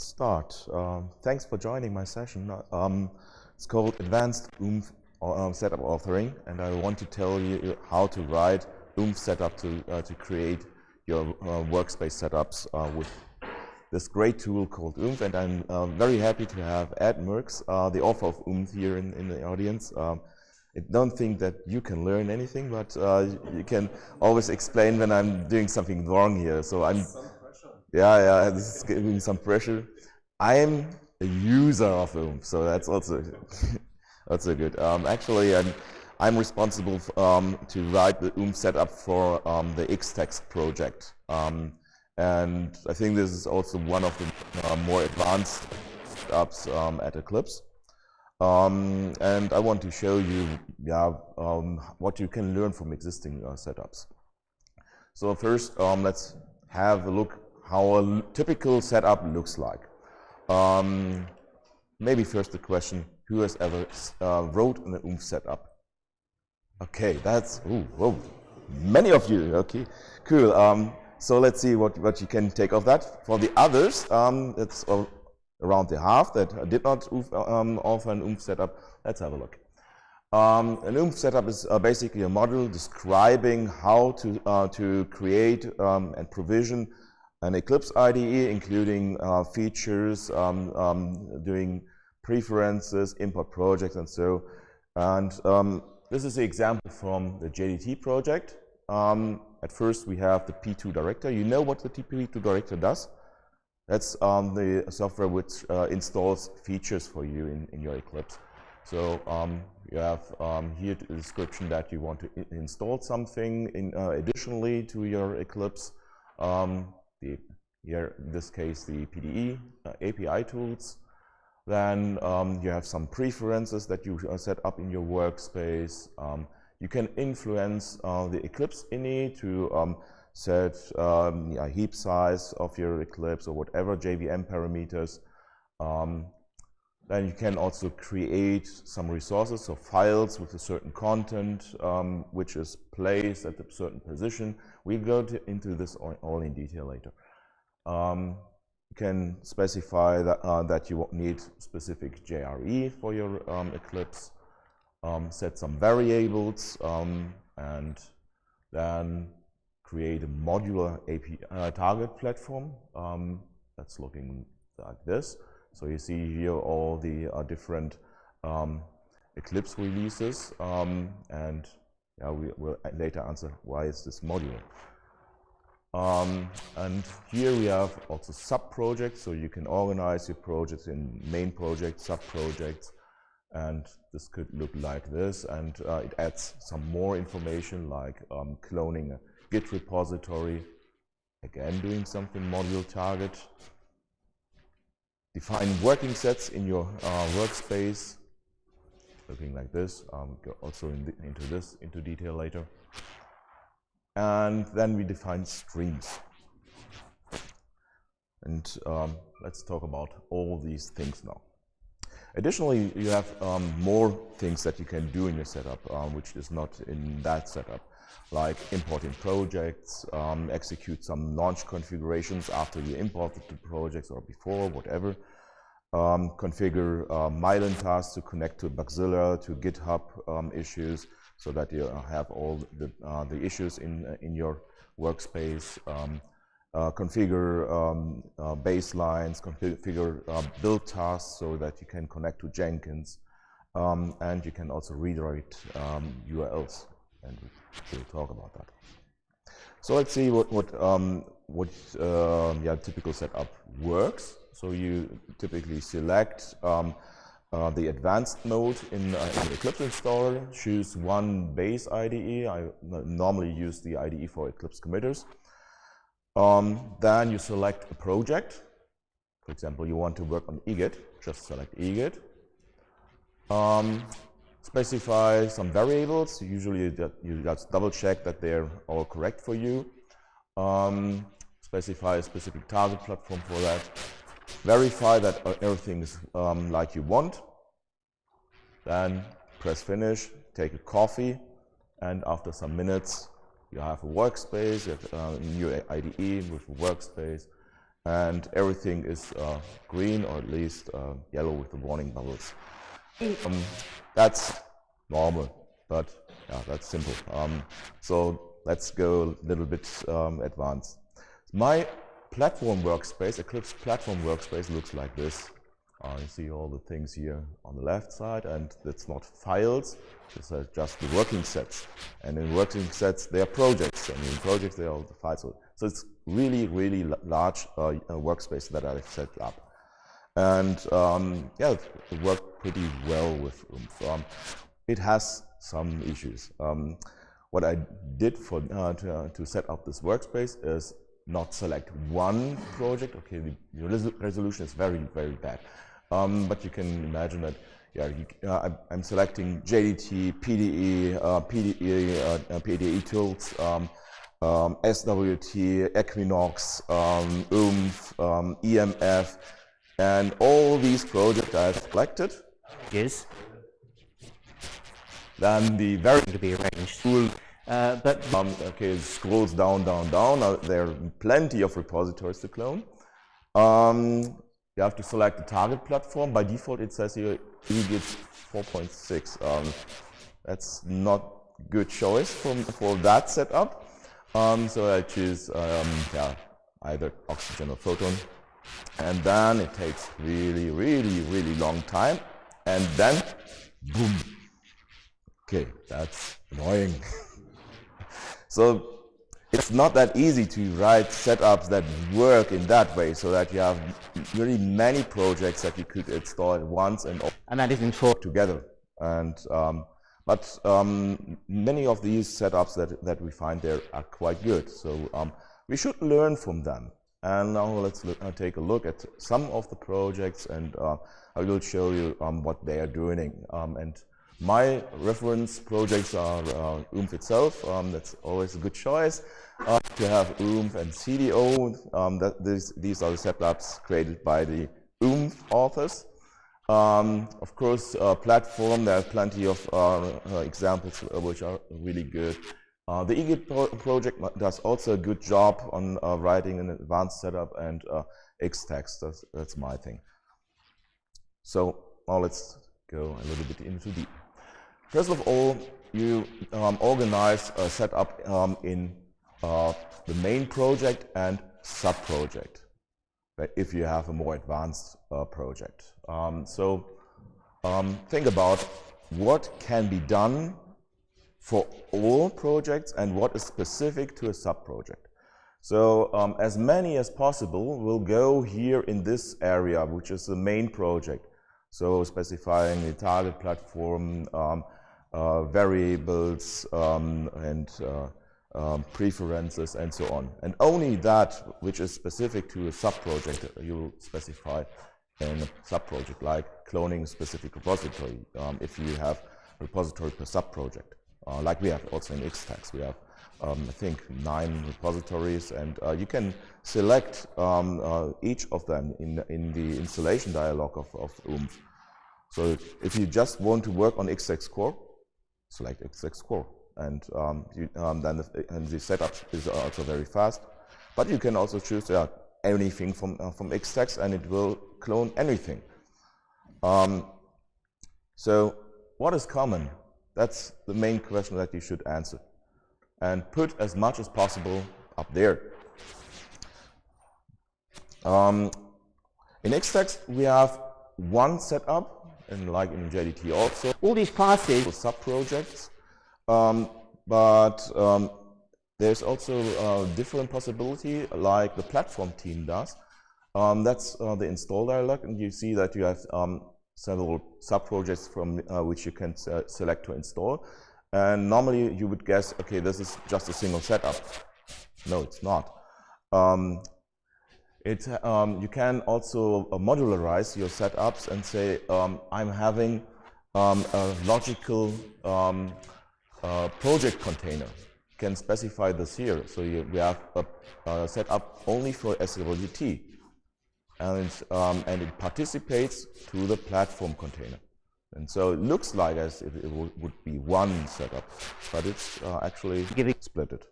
start. Thanks for joining my session. It's called Advanced Oomph Setup Authoring, and I want to tell you how to write Oomph Setup to create your workspace setups with this great tool called Oomph. And I'm very happy to have Ed Merckx, the author of Oomph, here in the audience. I don't think that you can learn anything, but you can always explain when I'm doing something wrong here. So I'm. Yeah, this is giving some pressure. I'm a user of Oomph, so that's also also good. Actually, I'm responsible to write the Oomph setup for the Xtext project, and I think this is also one of the more advanced setups at Eclipse. And I want to show you, what you can learn from existing setups. So first, let's have a look how a typical setup looks like. Maybe first the question, who has ever wrote an Oomph setup? Okay, that's, many of you, okay, cool. So let's see what you can take of that. For the others, it's around the half that did not offer an Oomph setup. Let's have a look. An Oomph setup is basically a module describing how to create and provision an Eclipse IDE, including features, doing preferences, import projects, and so. And this is the example from the JDT project. At first, we have the P2 director. You know what the P2 director does? That's the software which installs features for you in your Eclipse. So you have here the description that you want to install something additionally to your Eclipse. Here, in this case, the PDE API tools. Then you have some preferences that you set up in your workspace. You can influence the Eclipse ini to set a heap size of your Eclipse or whatever JVM parameters. Then you can also create some resources, so files with a certain content which is placed at a certain position. We'll go into this all in detail later. You can specify that you need specific JRE for your Eclipse, set some variables, and then create a modular API target platform that's looking like this. So you see here all the different Eclipse releases, and we will later answer why is this modular. And here we have also sub-projects, so you can organize your projects in main projects, sub-projects, and this could look like this, and it adds some more information like cloning a Git repository, again doing something module target, define working sets in your workspace, looking like this. Go also into detail later. And then we define streams. And let's talk about all these things now. Additionally, you have more things that you can do in your setup, which is not in that setup, like importing projects, execute some launch configurations after you imported the projects or before, whatever. Configure Myelin tasks to connect to Bugzilla, to GitHub issues, so that you have all the issues in your workspace. Configure baselines, configure build tasks so that you can connect to Jenkins, and you can also redirect URLs, and we'll talk about that. So let's see what typical setup works. So you typically select the advanced mode in the Eclipse installer, choose one base IDE. I normally use the IDE for Eclipse committers. Then you select a project. For example, you want to work on eGit, just select eGit. Specify some variables. Usually you just double check that they're all correct for you. Specify a specific target platform for that. Verify that everything is like you want. Then press finish, take a coffee, and after some minutes you have a workspace, you have a new IDE with a workspace, and everything is green, or at least yellow with the warning bubbles. That's normal, but yeah, that's simple. So let's go a little bit advanced. My platform workspace, Eclipse platform workspace, looks like this. You see all the things here on the left side, and that's not files, these are just the working sets. And in working sets, they are projects, and in projects, they are all the files. So it's really, really large workspace that I've set up. And yeah, it worked pretty well with Oomph. It has some issues. What I did to set up this workspace is not select one project. Okay, the resolution is very, very bad. But you can imagine that, yeah, I'm selecting JDT, PDE, PDE tools, SWT, Equinox, Oomph, EMF, and all these projects I've selected. Yes. Then the very to be arranged. cool. But okay, it scrolls down. There are plenty of repositories to clone. You have to select the target platform. By default, it says here EGIT 4.6. That's not good choice for that setup. So I choose yeah, either Oxygen or Photon. And then it takes really, really, really long time. And then, boom. Okay, that's annoying. So it's not that easy to write setups that work in that way, so that you have really many projects that you could install at once and that is in for together. And but many of these setups that we find there are quite good. So we should learn from them. And now let's take a look at some of the projects, and I will show you what they are doing. And my reference projects are Oomph itself. That's always a good choice to have Oomph and CDO. These are the setups created by the Oomph authors. Of course, platform, there are plenty of examples which are really good. The EGIT project does also a good job on writing an advanced setup, and Xtext, that's my thing. So now let's go a little bit into deep. First of all, you organize a setup in the main project and sub-project, if you have a more advanced project. So think about what can be done for all projects and what is specific to a sub-project. So as many as possible will go here in this area, which is the main project. So specifying the target platform, variables, and preferences, and so on. And only that which is specific to a sub-project you specify in a sub-project, like cloning a specific repository, if you have a repository per sub-project. Like we have also in Xtext, we have I think 9 repositories, and you can select each of them in the installation dialog of Oomph. So if you just want to work on Xtext Core, select Xtext Core, and then the setup is also very fast. But you can also choose anything from Xtext, and it will clone anything. So what is common? That's the main question that you should answer, and put as much as possible up there. In Xtext, we have one setup, and like in JDT also, all these classes for sub-projects, but there's also a different possibility, like the platform team does. That's the install dialog, and you see that you have several sub-projects from which you can select to install. And normally you would guess, okay, this is just a single setup. No, it's not. You can also modularize your setups and say, I'm having a logical project container. You can specify this here. So we have a setup only for SWT. And it participates to the platform container. And so it looks like as if it would be one setup, but it's actually splitted.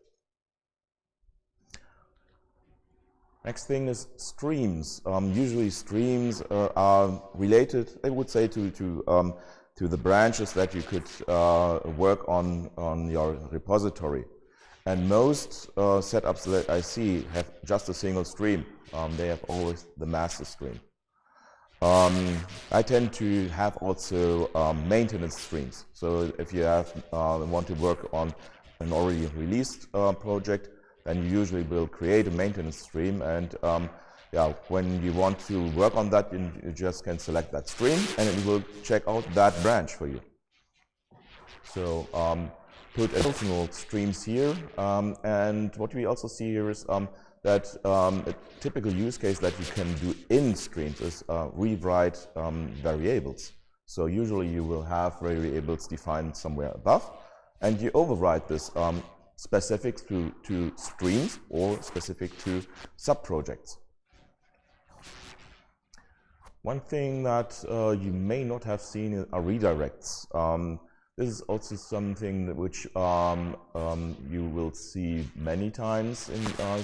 Next thing is streams. Usually streams are related, I would say, to the branches that you could work on your repository. And most setups that I see have just a single stream. They have always the master stream. I tend to have also maintenance streams. So if you want to work on an already released project, then you usually will create a maintenance stream, and when you want to work on that, you just can select that stream and it will check out that branch for you. So put additional streams here, and what we also see here is that a typical use case that you can do in streams is rewrite variables. So usually you will have variables defined somewhere above, and you override this specific to streams or specific to sub-projects. One thing that you may not have seen are redirects. This is also something which you will see many times in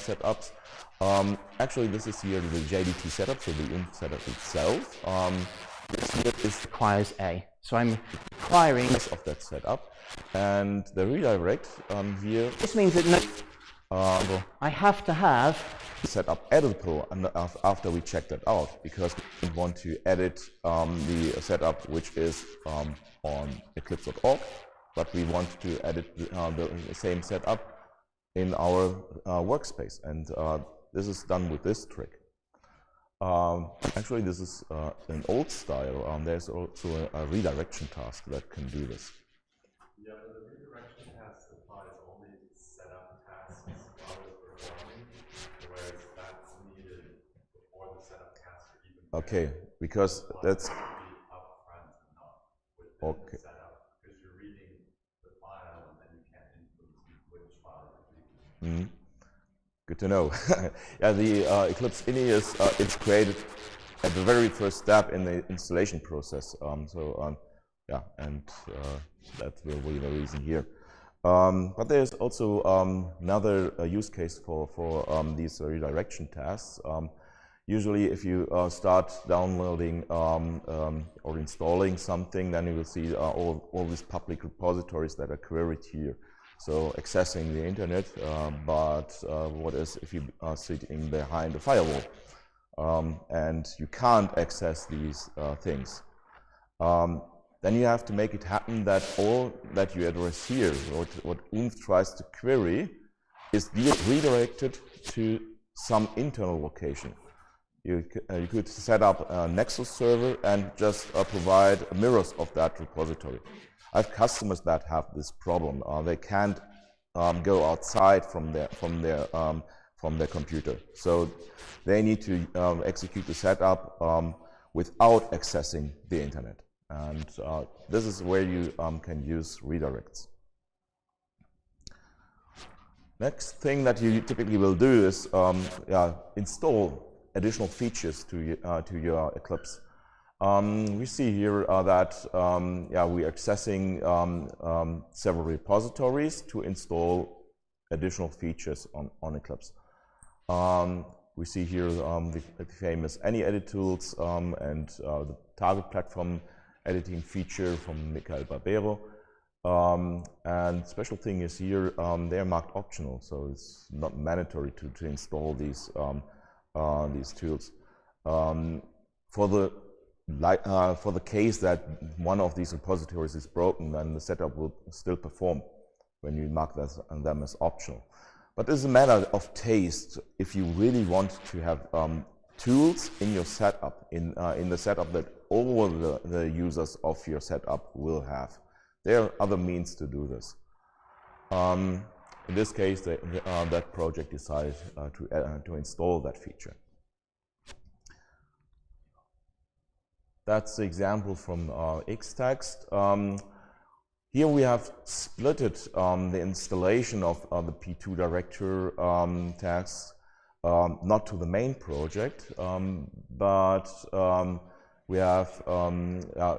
setups. Actually, this is here the JDT setup, so the Oomph setup itself. This Requires A. So I'm requiring of that setup. And the redirect here. This means that I have to have setup editable after we check that out, because we want to edit the setup which is on eclipse.org, but we want to edit the same setup in our workspace, and this is done with this trick. Actually, this is an old style. There's also a redirection task that can do this. Yeah, but the redirection task applies only to setup tasks while it's performing, whereas that's needed before the setup tasks are even. Okay, because that's upfront and not within okay. the setup, because you're reading the file and then you can't influence which file you're reading. Good to know. Yeah, the Eclipse INI is it's created at the very first step in the installation process. Yeah, and that will be the reason here. But there's also another use case for these redirection tasks. Usually, if you start downloading or installing something, then you will see all these public repositories that are queried here. So accessing the internet, but what is if you are sitting behind a firewall and you can't access these things? Then you have to make it happen that all that you address here, what Oomph tries to query, is redirected to some internal location. You could set up a Nexus server and just provide mirrors of that repository. I have customers that have this problem. They can't go outside from their computer, so they need to execute the setup without accessing the internet. And this is where you can use redirects. Next thing that you typically will do is install additional features to your Eclipse. We see here that we're accessing several repositories to install additional features on Eclipse. We see here the famous AnyEdit tools and the target platform editing feature from Michael Barbero. And special thing is here, they're marked optional, so it's not mandatory to install these tools. For the case that one of these repositories is broken, then the setup will still perform when you mark them as optional. But it's a matter of taste. If you really want to have tools in your setup, in the setup that all the users of your setup will have, there are other means to do this. In this case, that project decided to install that feature. That's the example from Xtext. Here we have splitted the installation of the P2 director tasks, not to the main project, but we have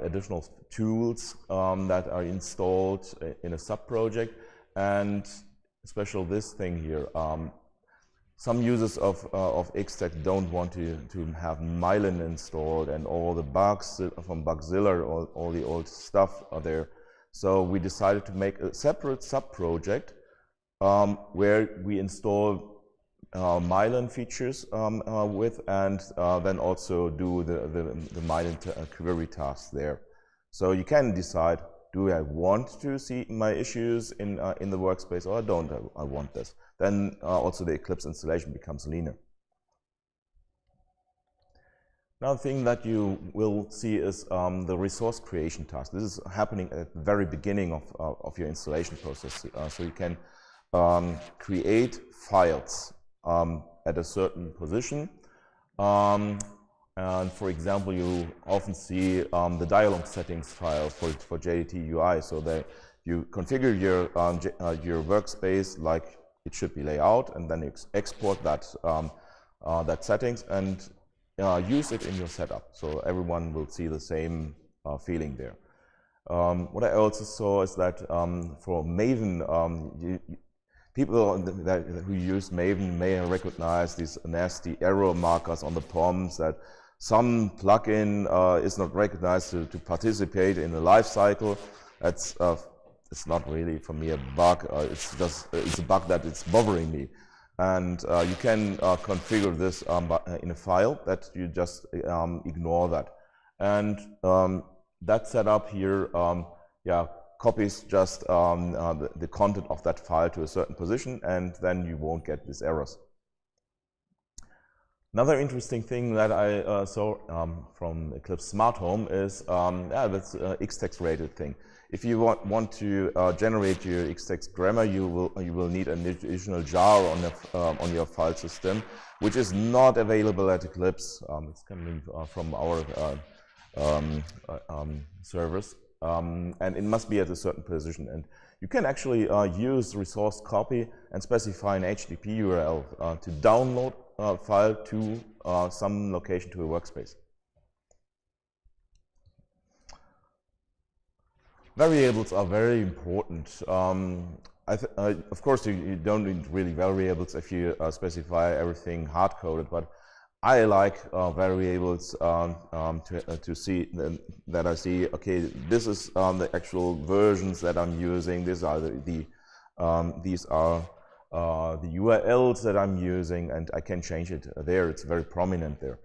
additional tools that are installed in a sub-project, and especially this thing here. some users of Xtext don't want to have Myelin installed and all the bugs from Bugzilla, all the old stuff are there. So we decided to make a separate sub-project where we install Myelin features with, and then also do the Myelin query tasks there. So you can decide, do I want to see my issues in the workspace, or don't I want this? Then also the Eclipse installation becomes leaner. Another thing that you will see is the resource creation task. This is happening at the very beginning of your installation process. So you can create files at a certain position. And for example, you often see the dialog settings file for JDT UI, so that you configure your workspace like it should be laid out, and then export that that settings and use it in your setup, so everyone will see the same feeling there. What I also saw is that for Maven, people who use Maven may recognize these nasty error markers on the prompts that some plugin is not recognized to participate in the life cycle. That's it's not really for me a bug. It's a bug that it's bothering me. And you can configure this in a file that you just ignore that. And that setup here, copies just the content of that file to a certain position, and then you won't get these errors. Another interesting thing that I saw from Eclipse Smart Home is that's Xtext rated thing. If you want to generate your Xtext grammar, you will need an additional jar on your file system, which is not available at Eclipse. It's coming from our servers, and it must be at a certain position. And you can actually use resource copy and specify an HTTP URL to download a file to some location to a workspace. Variables are very important. Of course, you don't need really variables if you specify everything hard-coded, but I like variables to see that I see, okay, this is the actual versions that I'm using. These are the URLs that I'm using, and I can change it there. It's very prominent there.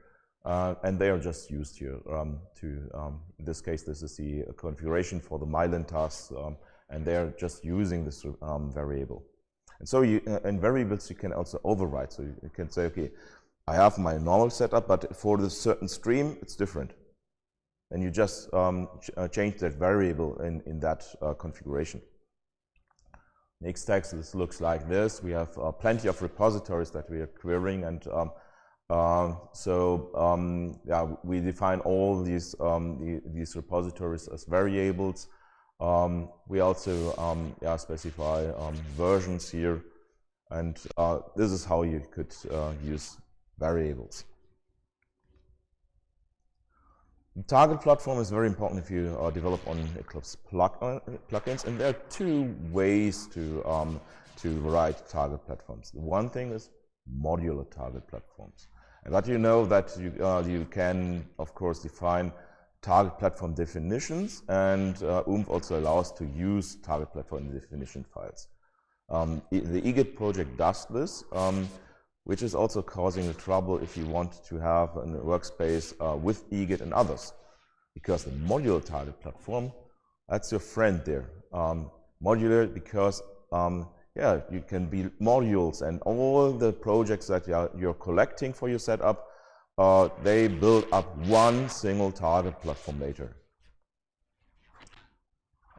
And they are just used here in this case, this is the configuration for the Myelin tasks, and they're just using this variable. And so in variables, you can also override. So you can say, okay, I have my normal setup, but for this certain stream, it's different. And you just change that variable in that configuration. Xtext, this looks like this. We have plenty of repositories that we are querying, and we define all these repositories as variables. We also specify versions here, and this is how you could use variables. The target platform is very important if you develop on Eclipse plugins, and there are two ways to write target platforms. The one thing is modular target platforms. And that you know that you can, of course, define target platform definitions, and Oomph also allows to use target platform definition files. The eGit project does this, which is also causing the trouble if you want to have a workspace with eGit and others, because the modular target platform, that's your friend there. Modular because you can be modules, and all the projects that you're collecting for your setup, they build up one single target platform later.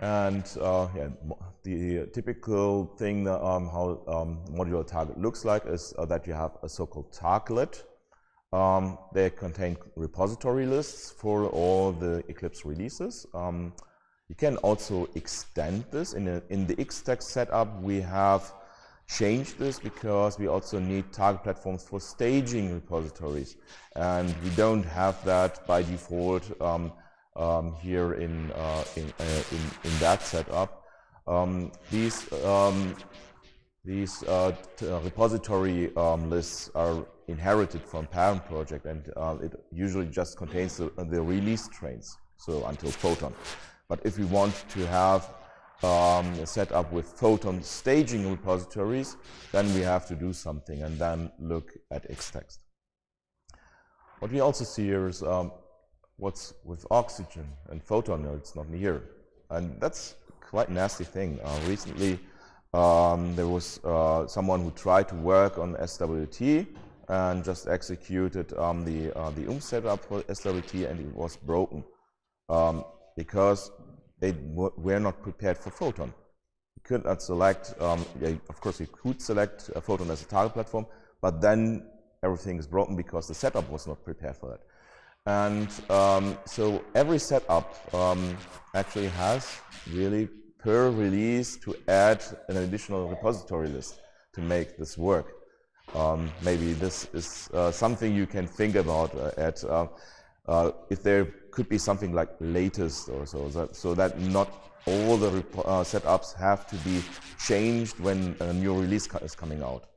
And the typical thing how modular target looks like is that you have a so-called targetlet. They contain repository lists for all the Eclipse releases. You can also extend this. In the Xtext setup, we have changed this because we also need target platforms for staging repositories, and we don't have that by default here in that setup. These These repository lists are inherited from parent project, and it usually just contains the release trains, so until Photon. But if we want to have a setup with Photon staging repositories, then we have to do something and then look at Xtext. What we also see here is what's with Oxygen and Photon. No, it's not here, and that's quite a nasty thing. Recently, there was someone who tried to work on SWT and just executed the Oomph setup for SWT, and it was broken because they were not prepared for Photon. You could not select, of course you could select Photon as a target platform, but then everything is broken because the setup was not prepared for that. And so every setup actually has really per release to add an additional repository list to make this work. Maybe this is something you can think about if there could be something like latest or so that not all the setups have to be changed when a new release is coming out.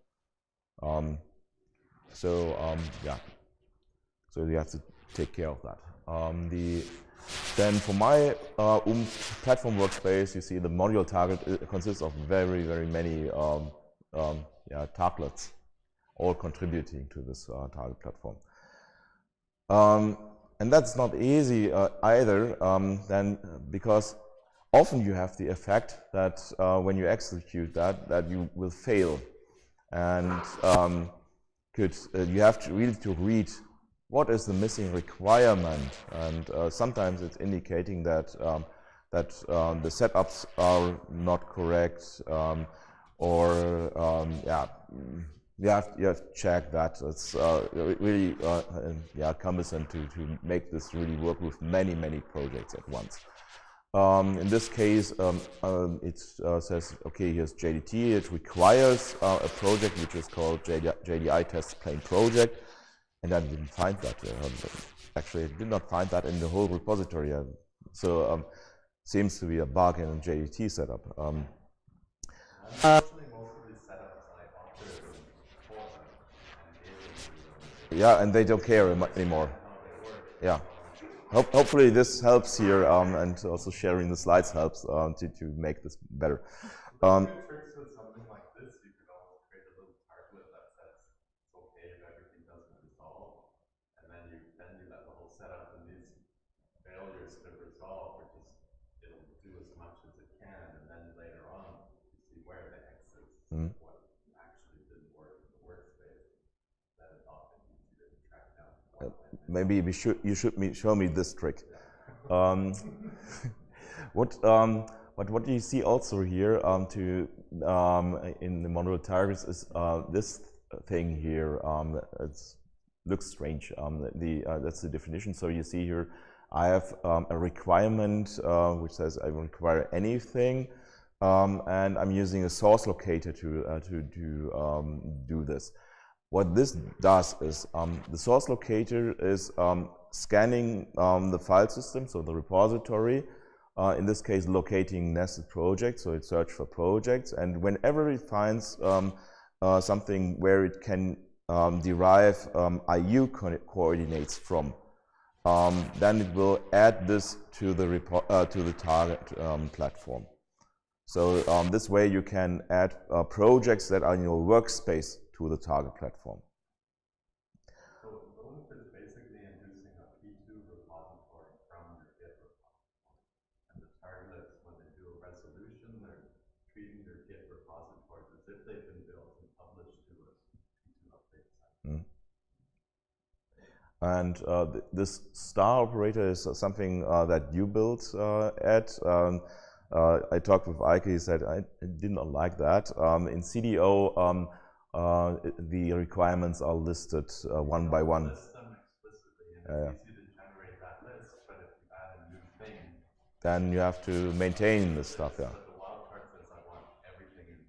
Yeah, so you have to take care of that. Then for my Oomph platform workspace, you see the module target consists of very, very many tartlets, all contributing to this target platform. And that's not easy either, then because often you have the effect that when you execute that you will fail, and you have to really read what is the missing requirement, and sometimes it's indicating that the setups are not correct, you have to check that. It's really cumbersome to make this really work with many projects at once. In this case, it says, okay, here's JDT. It requires a project which is called JDI test plain project. And I didn't find that. Actually, I did not find that in the whole repository. So seems to be a bug in a JDT setup. Yeah, and they don't care anymore. Yeah. Hopefully this helps here, and also sharing the slides helps to make this better. Tricks with something like this, you could always create a little target that says it's okay if everything doesn't resolve, and then you let the whole setup and these failures to resolve, because it'll do as much as it can, and then later on you see where the X is, what actually didn't work in the workspace. Then it's often easier to track down. Maybe you should show me this trick. What you see also here in the modular targets is this thing here. It looks strange. That's the definition. So you see here, I have a requirement which says I require anything, and I'm using a source locator to do this. What this does is the source locator is scanning the file system, so the repository. In this case, locating nested projects, so it searches for projects, and whenever it finds something where it can derive IU coordinates from, then it will add this to the target platform. So this way you can add projects that are in your workspace to the target platform. So Oomph is basically inducing a P2 repository from your Git repository. And the targets, when they do a resolution, they're treating their Git repositories as if they've been built and published to a P2 update site. And this star operator is something that you built, Ed. I talked with Ike, he said, I did not like that. In CDO, the requirements are listed one by one. List them explicitly, and it's easy to generate that list, but if you add a new thing, then you have to maintain this stuff, yeah. But the wild card says I want everything in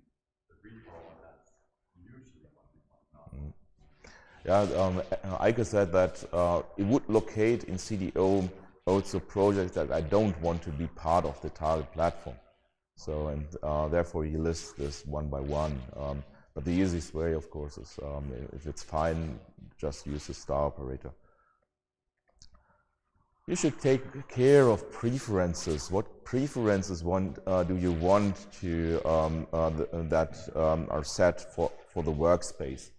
the repo, and that's usually what we want. Yeah, Ike said that it would locate in CDO also projects that I don't want to be part of the target platform. So, and therefore you list this one by one. But the easiest way, of course, is if it's fine, just use the star operator. You should take care of preferences. What preferences do you want to that are set for the workspace?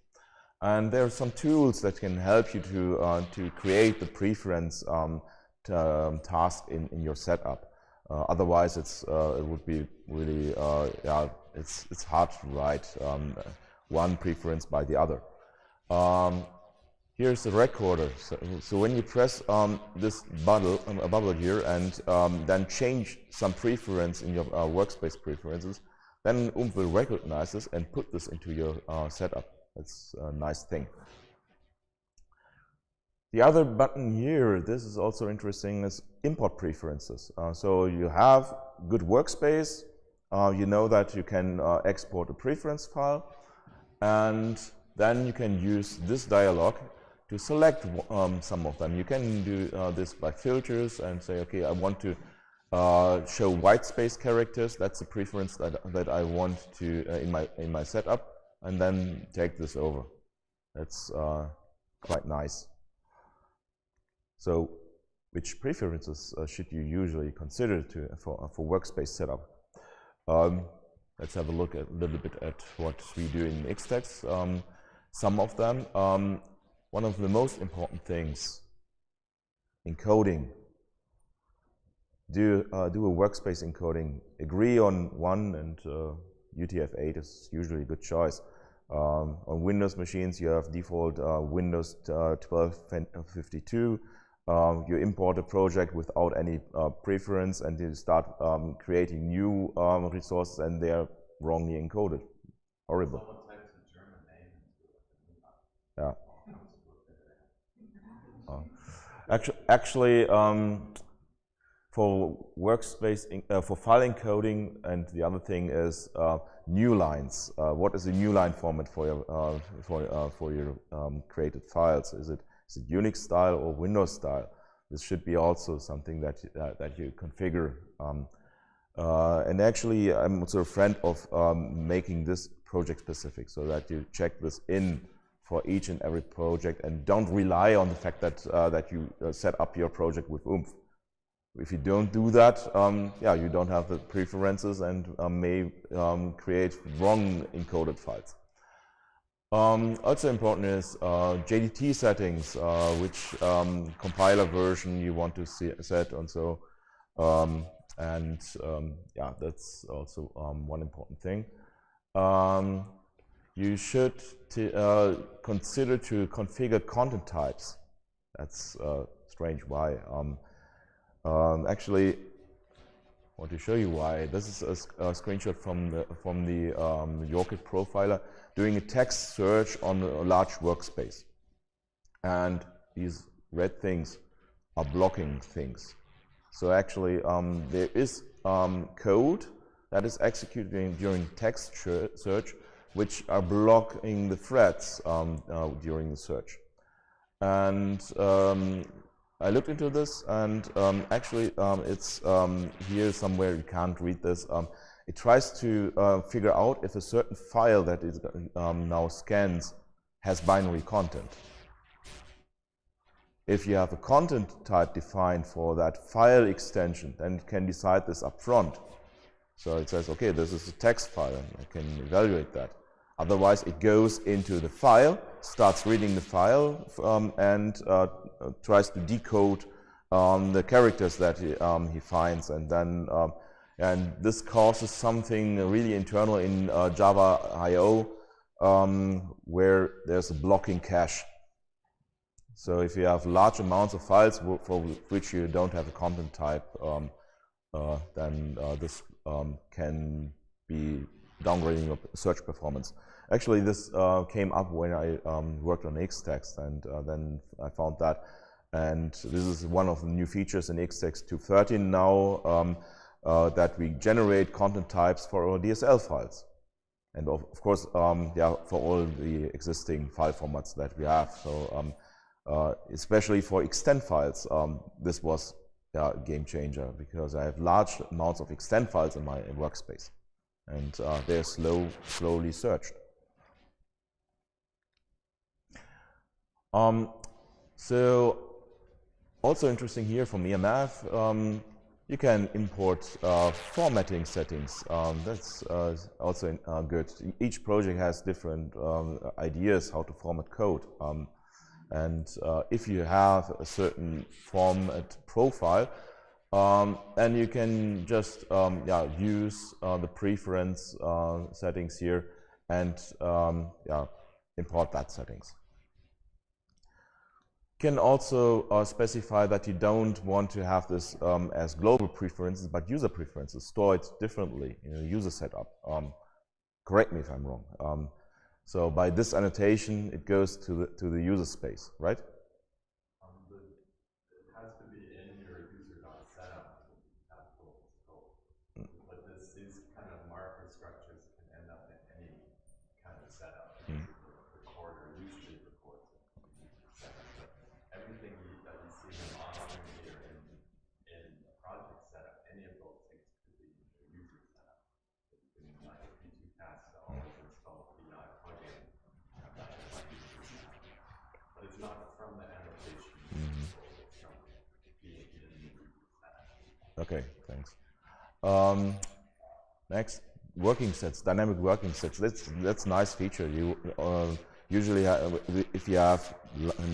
And there are some tools that can help you to create the preference task in your setup. Otherwise, it would be really it's hard to write one preference by the other. Here's the recorder. So when you press this bubble here and then change some preference in your workspace preferences, then Oomph will recognize this and put this into your setup. That's a nice thing. The other button here, this is also interesting, is import preferences. So you have good workspace. You know that you can export a preference file, and then you can use this dialog to select some of them. You can do this by filters and say, okay, I want to show white space characters. That's the preference that I want to in my setup, and then take this over. That's quite nice. So, which preferences should you usually consider for workspace setup? Let's have a look a little bit at what we do in Xtext. Some of them. One of the most important things, encoding. Do a workspace encoding. Agree on one, and UTF-8 is usually a good choice. On Windows machines, you have default Windows 1252. You import a project without any preference, and you start creating new resources, and they are wrongly encoded. Horrible. Someone types a German name into it. Yeah. Actually, for workspace, for file encoding, and the other thing is new lines. What is the new line format for your created files? Is it Unix style or Windows style? This should be also something that you configure. And actually, I'm also a friend of making this project specific, so that you check this in for each and every project, and don't rely on the fact that you set up your project with Oomph. If you don't do that, yeah, you don't have the preferences and may create wrong encoded files. Also important is JDT settings, which compiler version you want to set, and so yeah, that's also one important thing. You should consider to configure content types. That's strange. Why? Actually, I want to show you why. This is a screenshot from the Yorkit profiler doing a text search on a large workspace, and these red things are blocking things. So actually, there is code that is executing during text search, which are blocking the threads during the search. And I looked into this, and actually it's here somewhere, you can't read this. It tries to figure out if a certain file that is now scans has binary content. If you have a content type defined for that file extension, then it can decide this up front. So it says, okay, this is a text file, and I can evaluate that. Otherwise, it goes into the file, starts reading the file, and tries to decode the characters that he finds, and then and this causes something really internal in Java I/O, where there's a blocking cache. So if you have large amounts of files for which you don't have a content type, then this can be downgrading your search performance. Actually, this came up when I worked on Xtext, and then I found that. And this is one of the new features in Xtext 2.13 now, that we generate content types for our DSL files. And of course, yeah, for all the existing file formats that we have. So especially for extend files, this was game changer, because I have large amounts of extend files in my workspace, and they're slowly searched. So also interesting here from EMF, you can import formatting settings. That's also good. Each project has different ideas how to format code. And if you have a certain format profile, then you can just use the preference settings here and import that settings. You can also specify that you don't want to have this as global preferences, but user preferences. Store it differently in a user setup. Correct me if I'm wrong. So by this annotation, it goes to the user space, right? It has to be in your user.setup scope. But these kind of marker structures can end up in any kind of setup. Recorder usually records it. Everything that you see on here in the project setup, any of those things could be the user setup. You can, like a P2 task to always install PI plugin. But it's not from the annotation. It's from being in the user setup. Okay, thanks. Next, working sets, dynamic working sets. That's a nice feature. You usually, if you have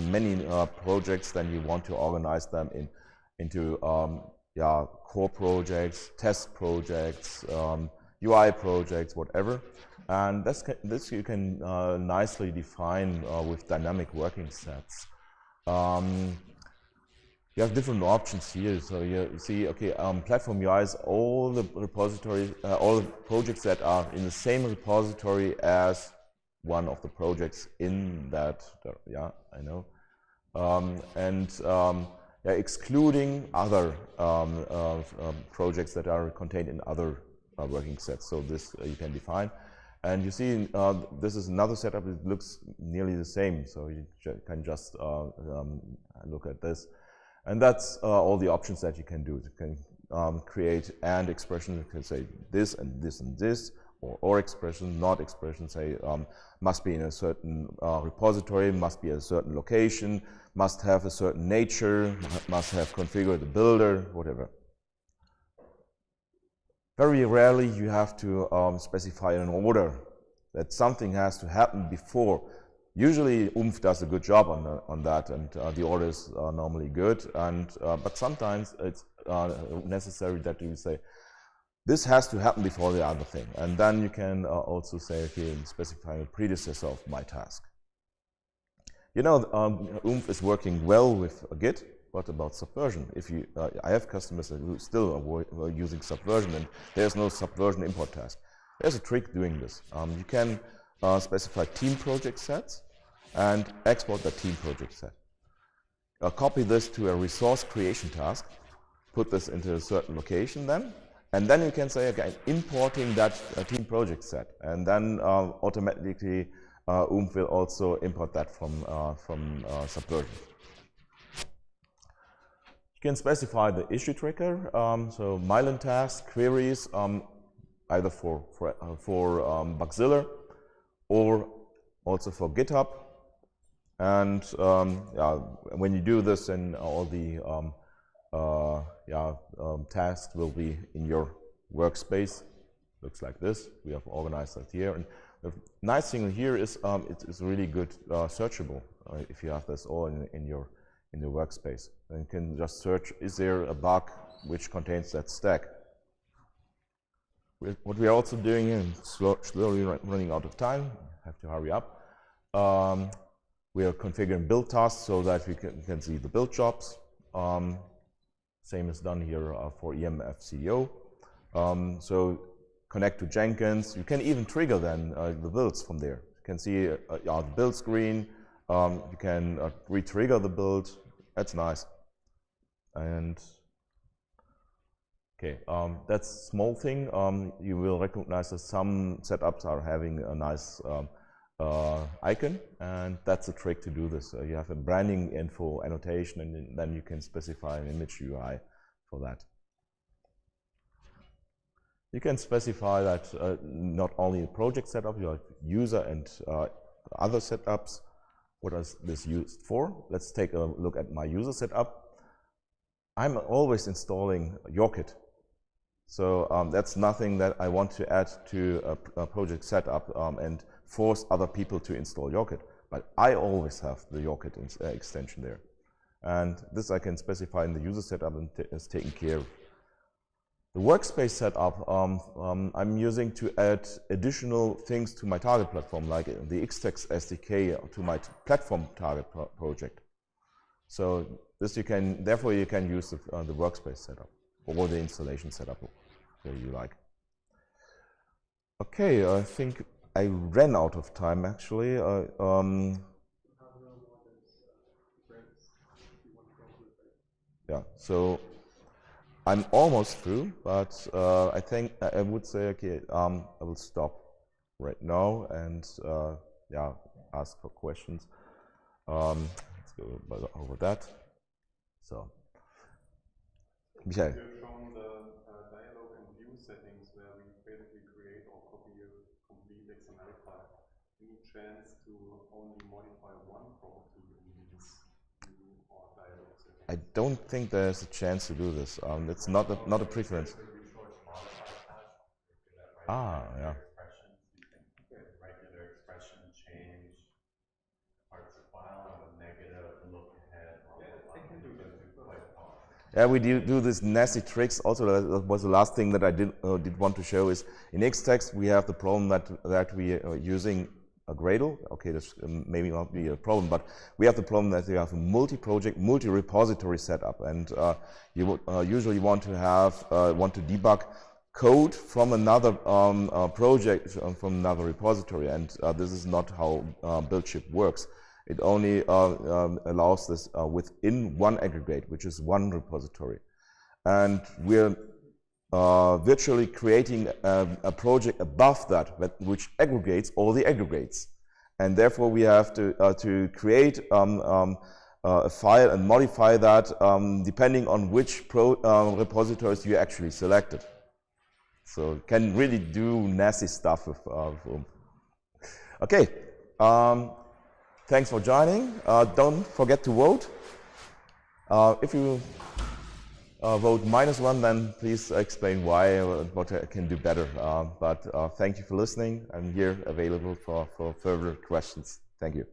many projects, then you want to organize them into core projects, test projects, UI projects, whatever. And this you can nicely define with dynamic working sets. You have different options here. So you see, okay, platform UI is all the repositories, all the projects that are in the same repository as one of the projects in that. Yeah, I know. Excluding other projects that are contained in other working sets. So this you can define. And you see, this is another setup. It looks nearly the same. So you can just look at this. And that's all the options that you can do. You can create and expression. You can say this and this and this, or expression, not expression. Say must be in a certain repository, must be at a certain location, must have a certain nature, must have configured the builder, whatever. Very rarely you have to specify an order that something has to happen before. Usually Oomph does a good job on that, and the orders are normally good. But sometimes it's necessary that you say, this has to happen before the other thing. And then you can also say, okay, specify a predecessor of my task. You know, Oomph is working well with Git. What about subversion? If you, I have customers who still are using subversion, and there's no subversion import task. There's a trick doing this. You can specify team project sets and export the team project set. Copy this to a resource creation task, put this into a certain location then, and then you can say, okay, importing that team project set, and then automatically Oomph will also import that from subversion. You can specify the issue trigger, so Mylan tasks, queries, either for Bugzilla or also for GitHub. And when you do this, then all the tasks will be in your workspace. Looks like this. We have organized that here. And the nice thing here is it's really good searchable if you have this all in your workspace. And you can just search, is there a bug which contains that stack? What we are also doing, and slowly running out of time, have to hurry up. We are configuring build tasks so that we can see the build jobs. Same is done here for EMF CEO. So connect to Jenkins. You can even trigger then the builds from there. You can see the build screen. You can re-trigger the build. That's nice. And okay, that's a small thing. You will recognize that some setups are having a nice icon, and that's a trick to do this. You have a branding info annotation, and then you can specify an image UI for that. You can specify that not only a project setup, you have user and other setups. What is this used for? Let's take a look at my user setup. I'm always installing YorkIt. So that's nothing that I want to add to a project setup and force other people to install YorkIt. But I always have the YorkIt extension there. And this I can specify in the user setup and is taken care of. The workspace setup I'm using to add additional things to my target platform, like the Xtext SDK to my platform target project. So this therefore you can use the workspace setup or the installation setup where you like. Okay, I think I ran out of time actually. Yeah, so I'm almost through, but I think I would say, okay, I will stop right now and yeah, ask for questions. Let's go over that. So, Michael. You've shown the dialogue and view settings where we basically create or copy a complete XML file. Any chance to only modify one property in these view or dialogue settings? I don't think there's a chance to do this. It's not a preference. Ah, yeah. Regular expression change parts of file and a negative look ahead. I can do that quite powerful. Yeah, we do this nasty tricks. Also, that was the last thing that I did want to show is in Xtext we have the problem that we are using a Gradle. Okay, this maybe not be a problem, but we have the problem that you have a multi-project, multi-repository setup, and you would usually want to debug code from another project, from another repository, and this is not how BuildShip works. It only allows this within one aggregate, which is one repository. And we're virtually creating a project above that, which aggregates all the aggregates. And therefore, we have to create a file and modify that depending on which repositories you actually selected. So it can really do nasty stuff with Oomph. Okay. Thanks for joining. Don't forget to vote. If you vote -1, then please explain why and what I can do better. But thank you for listening. I'm here available for further questions. Thank you.